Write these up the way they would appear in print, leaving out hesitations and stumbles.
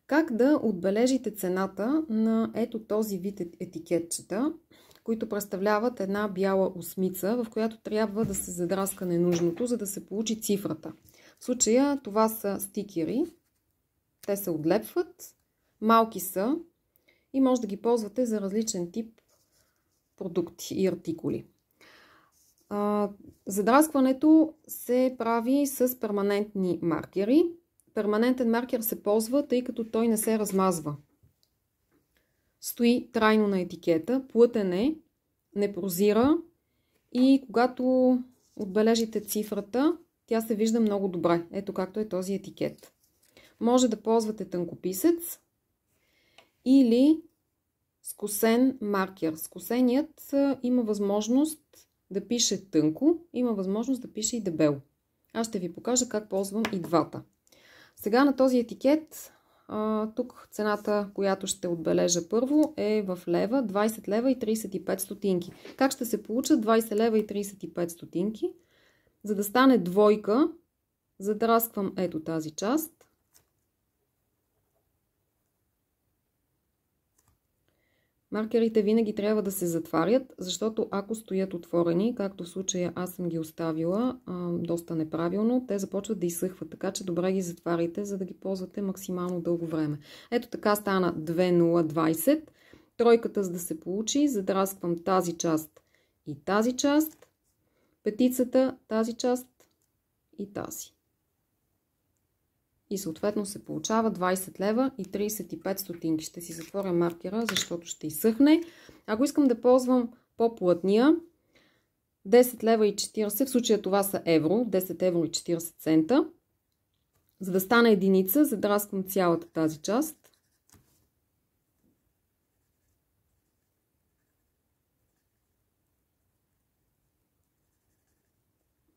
Как да отбележите цената на ето този вид етикетчета, които представляват една бяла осмица, в която трябва да се задраска ненужното, за да се получи цифрата. В случая това са стикери. Те се отлепват, малки са и може да ги ползвате за различен тип продукти и артикули. Задраскването се прави с перманентни маркери. Перманентен маркер се ползва, тъй като той не се размазва. Стои трайно на етикета, плътен е, не прозира и когато отбележите цифрата, тя се вижда много добре. Ето както е този етикет. Може да ползвате тънкописец или скосен маркер. Скосеният има възможност да пише тънко, има възможност да пише и дебело. Аз ще ви покажа как ползвам и двата. Сега на този етикет, тук цената, която ще отбележа първо е в лева, 20 лева и 35 стотинки. Как ще се получат 20 лева и 35 стотинки? За да стане двойка, задрасквам ето тази част. Маркерите винаги трябва да се затварят, защото ако стоят отворени, както в случая аз съм ги оставила доста неправилно, те започват да изсъхват, така че добре ги затваряйте, за да ги ползвате максимално дълго време. Ето така стана 2020. Тройката, за да се получи, задрасквам тази част и тази част, петицата, тази част и тази. И съответно се получава 20 лева и 35 стотинки. Ще си затворя маркера, защото ще изсъхне. Ако искам да ползвам по-плътния, 10 лева и 40, в случая това са евро, 10 евро и 40 цента. За да стане единица, задрасквам цялата тази част.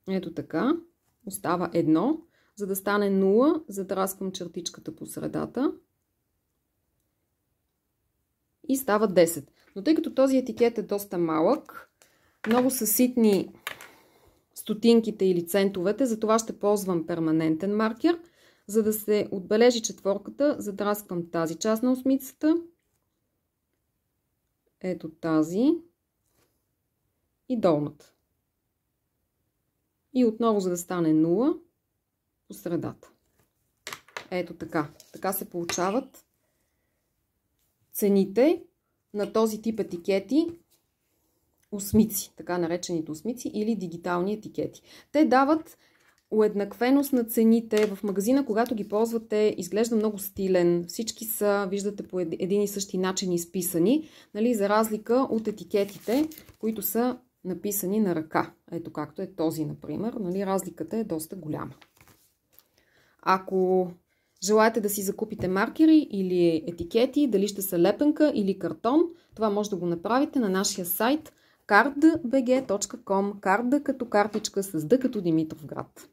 Ето така. Остава едно. За да стане 0, задрасквам чертичката по средата и става 10. Но тъй като този етикет е доста малък, много са ситни стотинките или центовете, затова ще ползвам перманентен маркер. За да се отбележи четворката, задрасквам тази част на осмицата, ето тази и долната. И отново, за да стане 0, по средата. Ето така. Така се получават цените на този тип етикети, осмици, така наречените осмици или дигитални етикети. Те дават уеднаквеност на цените. В магазина, когато ги ползвате, изглежда много стилен. Всички са, виждате, по един и същи начин изписани, нали, за разлика от етикетите, които са написани на ръка. Ето както е този, например. Нали, разликата е доста голяма. Ако желаете да си закупите маркери или етикети, дали ще са лепенка или картон, това може да го направите на нашия сайт cardbg.com. Карда като картичка с Д като Димитровград.